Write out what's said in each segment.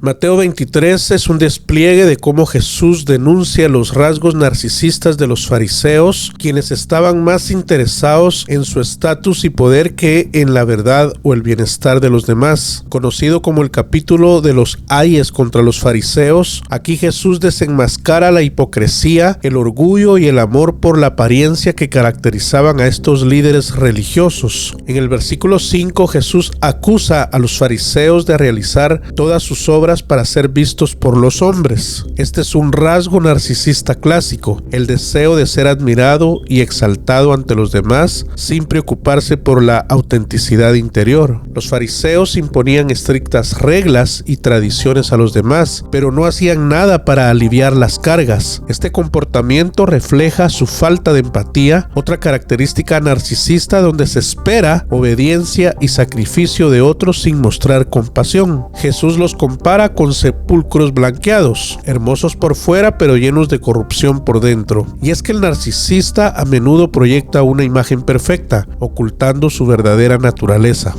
Mateo 23 es un despliegue de cómo Jesús denuncia los rasgos narcisistas de los fariseos, quienes estaban más interesados en su estatus y poder que en la verdad o el bienestar de los demás. Conocido como el capítulo de los ayes contra los fariseos, aquí Jesús desenmascara la hipocresía, el orgullo y el amor por la apariencia que caracterizaban a estos líderes religiosos. En el versículo 5, Jesús acusa a los fariseos de realizar todas sus obras para ser vistos por los hombres. Este es un rasgo narcisista clásico, el deseo de ser admirado y exaltado ante los demás sin preocuparse por la autenticidad interior. Los fariseos imponían estrictas reglas y tradiciones a los demás, pero no hacían nada para aliviar las cargas. Este comportamiento refleja su falta de empatía, otra característica narcisista donde se espera obediencia y sacrificio de otros sin mostrar compasión. Jesús los compara con sepulcros blanqueados, hermosos por fuera pero llenos de corrupción por dentro. Y es que el narcisista a menudo proyecta una imagen perfecta, ocultando su verdadera naturaleza.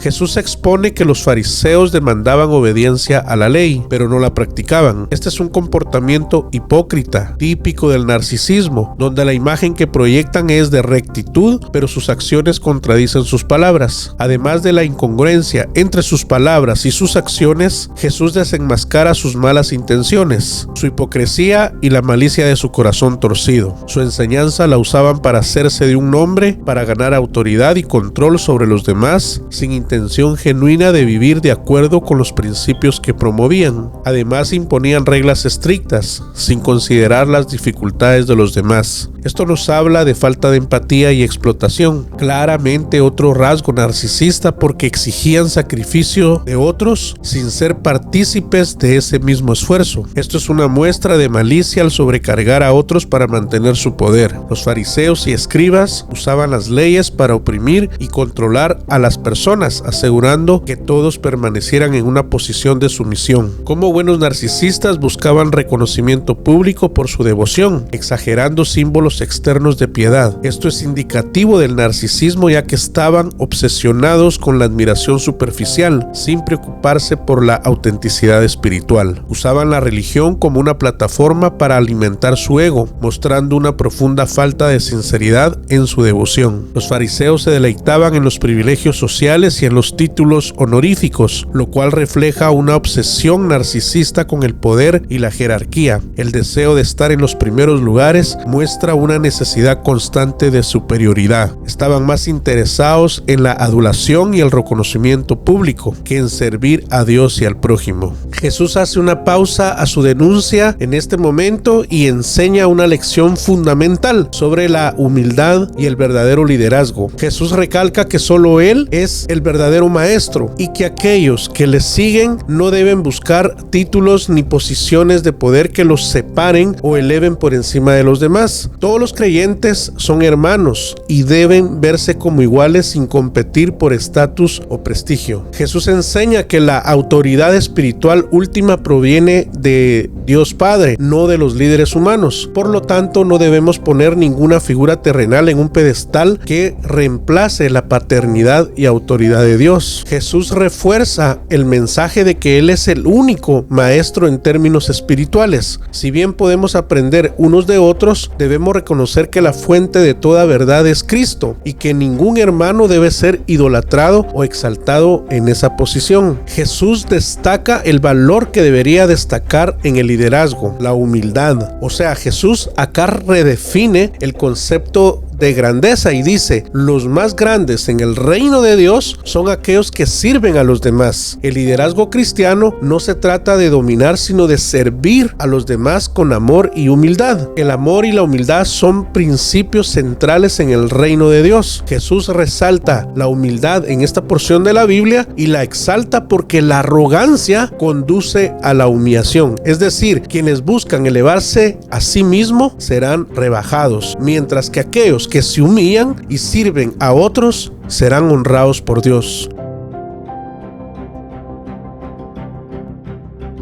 Jesús expone que los fariseos demandaban obediencia a la ley, pero no la practicaban. Este es un comportamiento hipócrita, típico del narcisismo, donde la imagen que proyectan es de rectitud, pero sus acciones contradicen sus palabras. Además de la incongruencia entre sus palabras y sus acciones, Jesús desenmascara sus malas intenciones, su hipocresía y la malicia de su corazón torcido. Su enseñanza la usaban para hacerse de un nombre, para ganar autoridad y control sobre los demás, sin intención genuina de vivir de acuerdo con los principios que promovían. Además, imponían reglas estrictas, sin considerar las dificultades de los demás. Esto nos habla de falta de empatía y explotación. Claramente otro rasgo narcisista, porque exigían sacrificio de otros sin ser partícipes de ese mismo esfuerzo. Esto es una muestra de malicia al sobrecargar a otros para mantener su poder. Los fariseos y escribas usaban las leyes para oprimir y controlar a las personas, asegurando que todos permanecieran en una posición de sumisión. Como buenos narcisistas buscaban reconocimiento público por su devoción, exagerando símbolos externos de piedad. Esto es indicativo del narcisismo, ya que estaban obsesionados con la admiración superficial, sin preocuparse por la autenticidad espiritual. Usaban la religión como una plataforma para alimentar su ego, mostrando una profunda falta de sinceridad en su devoción. Los fariseos se deleitaban en los privilegios sociales y en los títulos honoríficos, lo cual refleja una obsesión narcisista con el poder y la jerarquía. El deseo de estar en los primeros lugares muestra una necesidad constante de superioridad. Estaban más interesados en la adulación y el reconocimiento público que en servir a Dios y al prójimo. Jesús hace una pausa a su denuncia en este momento y enseña una lección fundamental sobre la humildad y el verdadero liderazgo. Jesús recalca que solo Él es el verdadero maestro y que aquellos que le siguen no deben buscar títulos ni posiciones de poder que los separen o eleven por encima de los demás. Todos los creyentes son hermanos y deben verse como iguales sin competir por estatus o prestigio. Jesús enseña que la autoridad espiritual última proviene de Dios Padre, no de los líderes humanos. Por lo tanto, no debemos poner ninguna figura terrenal en un pedestal que reemplace la paternidad y autoridad de Dios. Jesús refuerza el mensaje de que Él es el único maestro en términos espirituales. Si bien podemos aprender unos de otros, debemos reconocer que la fuente de toda verdad es Cristo y que ningún hermano debe ser idolatrado o exaltado en esa posición. Jesús destaca el valor que debería destacar en el liderazgo, la humildad. O sea, Jesús acá redefine el concepto de grandeza y dice: los más grandes en el reino de Dios son aquellos que sirven a los demás. El liderazgo cristiano no se trata de dominar, sino de servir a los demás con amor y humildad. El amor y la humildad son principios centrales en el reino de Dios. Jesús resalta la humildad en esta porción de la Biblia y la exalta porque la arrogancia conduce a la humillación. Es decir, quienes buscan elevarse a sí mismos serán rebajados, mientras que aquellos que se humillan y sirven a otros serán honrados por Dios.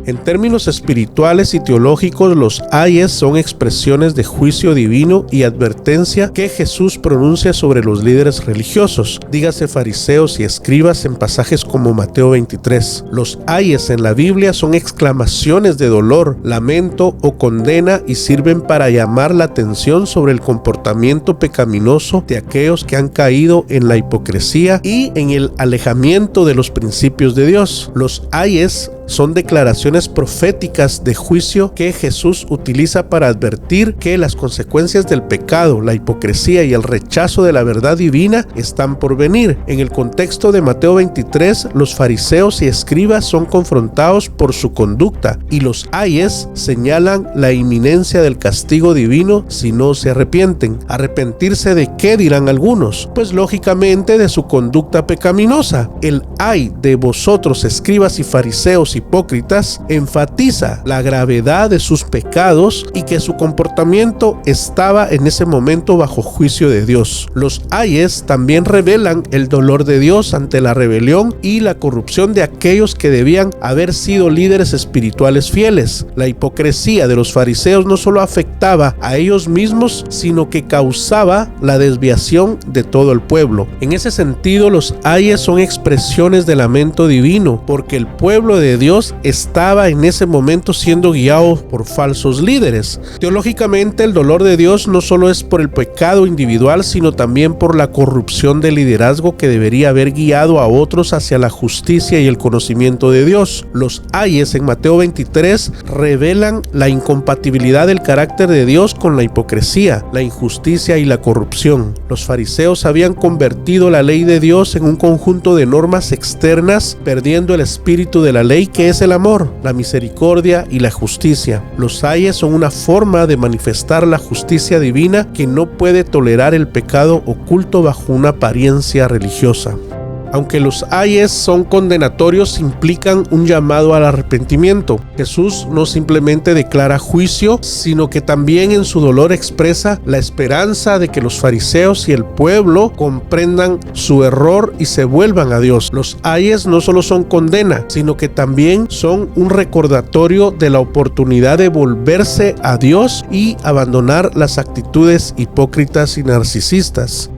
En términos espirituales y teológicos, los ayes son expresiones de juicio divino y advertencia que Jesús pronuncia sobre los líderes religiosos, dígase fariseos y escribas, en pasajes como Mateo 23. Los ayes en la Biblia son exclamaciones de dolor, lamento o condena y sirven para llamar la atención sobre el comportamiento pecaminoso de aquellos que han caído en la hipocresía y en el alejamiento de los principios de Dios. Los ayes son declaraciones proféticas de juicio que Jesús utiliza para advertir que las consecuencias del pecado, la hipocresía y el rechazo de la verdad divina están por venir. En el contexto de Mateo 23, los fariseos y escribas son confrontados por su conducta y los ayes señalan la inminencia del castigo divino si no se arrepienten. ¿Arrepentirse de qué, dirán algunos? Pues lógicamente de su conducta pecaminosa. El ay de vosotros, escribas y fariseos hipócritas, enfatiza la gravedad de sus pecados y que su comportamiento estaba en ese momento bajo juicio de Dios. Los ayes también revelan el dolor de Dios ante la rebelión y la corrupción de aquellos que debían haber sido líderes espirituales fieles. La hipocresía de los fariseos no solo afectaba a ellos mismos, sino que causaba la desviación de todo el pueblo. En ese sentido, los ayes son expresiones de lamento divino, porque el pueblo de Dios estaba en ese momento siendo guiado por falsos líderes. Teológicamente, el dolor de Dios no solo es por el pecado individual, sino también por la corrupción del liderazgo que debería haber guiado a otros hacia la justicia y el conocimiento de Dios. Los ayes en Mateo 23 revelan la incompatibilidad del carácter de Dios con la hipocresía, la injusticia y la corrupción. Los fariseos habían convertido la ley de Dios en un conjunto de normas externas, perdiendo el espíritu de la ley, que es el amor, la misericordia y la justicia. Los ayes son una forma de manifestar la justicia divina que no puede tolerar el pecado oculto bajo una apariencia religiosa. Aunque los ayes son condenatorios, implican un llamado al arrepentimiento. Jesús no simplemente declara juicio, sino que también en su dolor expresa la esperanza de que los fariseos y el pueblo comprendan su error y se vuelvan a Dios. Los ayes no solo son condena, sino que también son un recordatorio de la oportunidad de volverse a Dios y abandonar las actitudes hipócritas y narcisistas.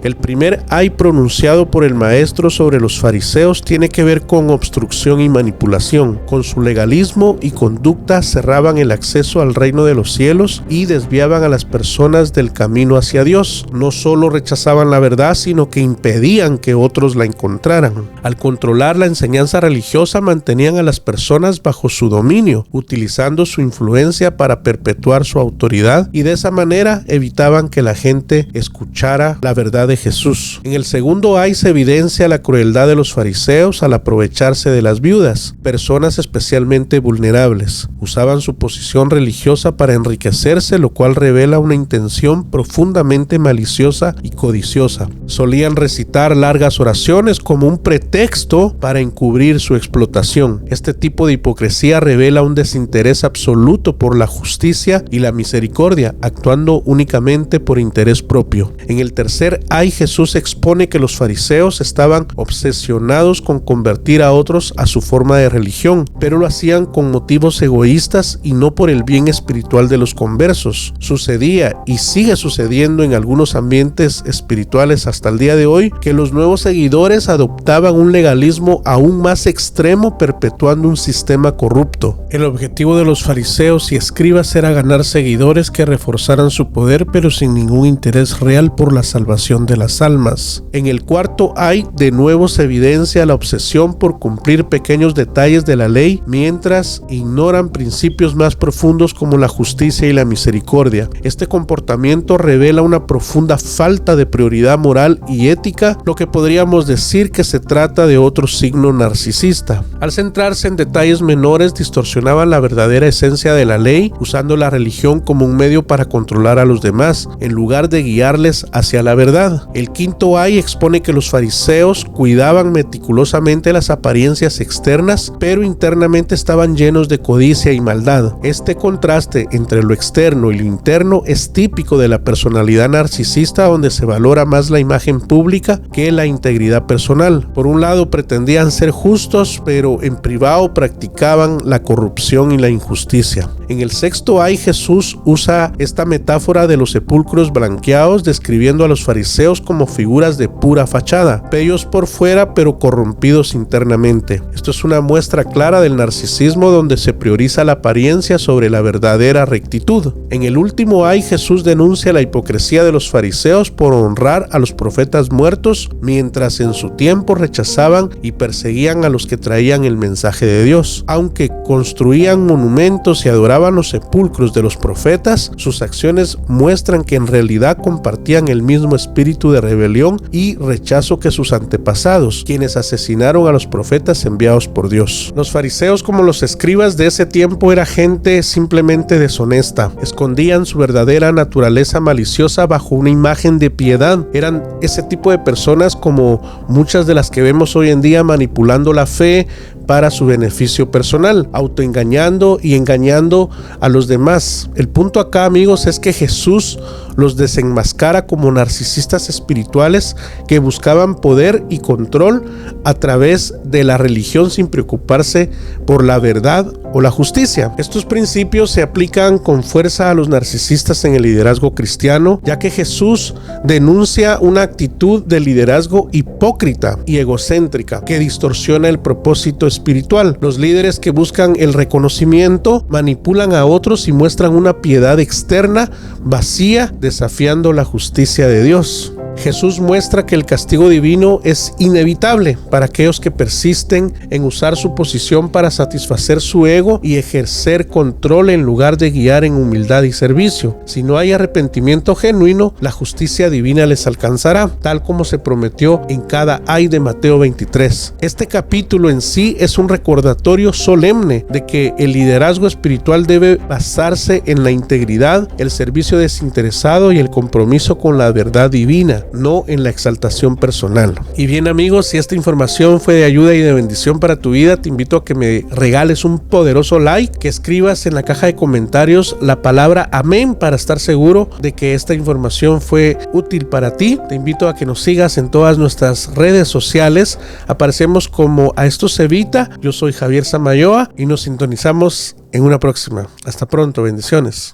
El primer ay pronunciado por el maestro sobre los fariseos tiene que ver con obstrucción y manipulación. Con su legalismo y conducta cerraban el acceso al reino de los cielos y desviaban a las personas del camino hacia Dios. No solo rechazaban la verdad, sino que impedían que otros la encontraran. Al controlar la enseñanza religiosa, mantenían a las personas bajo su dominio, utilizando su influencia para perpetuar su autoridad, y de esa manera evitaban que la gente escuchara la verdad de Jesús. En el segundo ay se evidencia la crueldad de los fariseos al aprovecharse de las viudas, personas especialmente vulnerables. Usaban su posición religiosa para enriquecerse, lo cual revela una intención profundamente maliciosa y codiciosa. Solían recitar largas oraciones como un pretexto para encubrir su explotación. Este tipo de hipocresía revela un desinterés absoluto por la justicia y la misericordia, actuando únicamente por interés propio. En el tercer ay Jesús expone que los fariseos estaban obsesionados con convertir a otros a su forma de religión, pero lo hacían con motivos egoístas y no por el bien espiritual de los conversos. Sucedía y sigue sucediendo en algunos ambientes espirituales hasta el día de hoy que los nuevos seguidores adoptaban un legalismo aún más extremo, perpetuando un sistema corrupto. El objetivo de los fariseos y escribas era ganar seguidores que reforzaran su poder, pero sin ningún interés real por la salvación de las almas. En el cuarto ay, de nuevo se evidencia la obsesión por cumplir pequeños detalles de la ley, mientras ignoran principios más profundos como la justicia y la misericordia. Este comportamiento revela una profunda falta de prioridad moral y ética, lo que podríamos decir que se trata de otro signo narcisista. Al centrarse en detalles menores, distorsionaban la verdadera esencia de la ley, usando la religión como un medio para controlar a los demás, en lugar de guiarles hacia la verdad. verdad. El quinto ay expone que los fariseos cuidaban meticulosamente las apariencias externas, pero internamente estaban llenos de codicia y maldad. Este contraste entre lo externo y lo interno es típico de la personalidad narcisista, donde se valora más la imagen pública que la integridad personal. Por un lado pretendían ser justos, pero en privado practicaban la corrupción y la injusticia. En el sexto ay, Jesús usa esta metáfora de los sepulcros blanqueados, describiendo a los fariseos como figuras de pura fachada, bellos por fuera pero corrompidos internamente. Esto es una muestra clara del narcisismo, donde se prioriza la apariencia sobre la verdadera rectitud. En el último ay, Jesús denuncia la hipocresía de los fariseos por honrar a los profetas muertos, mientras en su tiempo rechazaban y perseguían a los que traían el mensaje de Dios. Aunque construían monumentos y adoraban los sepulcros de los profetas, sus acciones muestran que en realidad compartían el mismo espíritu de rebelión y rechazo que sus antepasados, quienes asesinaron a los profetas enviados por Dios. Los fariseos, como los escribas de ese tiempo, era gente simplemente deshonesta. Escondían su verdadera naturaleza maliciosa bajo una imagen de piedad. Eran ese tipo de personas como muchas de las que vemos hoy en día, manipulando la fe para su beneficio personal, autoengañando y engañando a los demás. El punto acá, amigos, es que Jesús los desenmascara como narcisistas espirituales que buscaban poder y control a través de la religión sin preocuparse por la verdad o la justicia. Estos principios se aplican con fuerza a los narcisistas en el liderazgo cristiano, ya que Jesús denuncia una actitud de liderazgo hipócrita y egocéntrica que distorsiona el propósito espiritual. Los líderes que buscan el reconocimiento manipulan a otros y muestran una piedad externa vacía, desafiando la justicia de Dios. Jesús muestra que el castigo divino es inevitable para aquellos que persisten en usar su posición para satisfacer su ego y ejercer control en lugar de guiar en humildad y servicio. Si no hay arrepentimiento genuino, la justicia divina les alcanzará, tal como se prometió en cada ay de Mateo 23. Este capítulo en sí es un recordatorio solemne de que el liderazgo espiritual debe basarse en la integridad, el servicio desinteresado y el compromiso con la verdad divina, no en la exaltación personal. Y bien, amigos, si esta información fue de ayuda y de bendición para tu vida, te invito a que me regales un poderoso like, que escribas en la caja de comentarios la palabra amén para estar seguro de que esta información fue útil para ti. Te invito a que nos sigas en todas nuestras redes sociales. Aparecemos como A Esto Se Evita. Yo soy Javier Samayoa y nos sintonizamos en una próxima. Hasta pronto, bendiciones.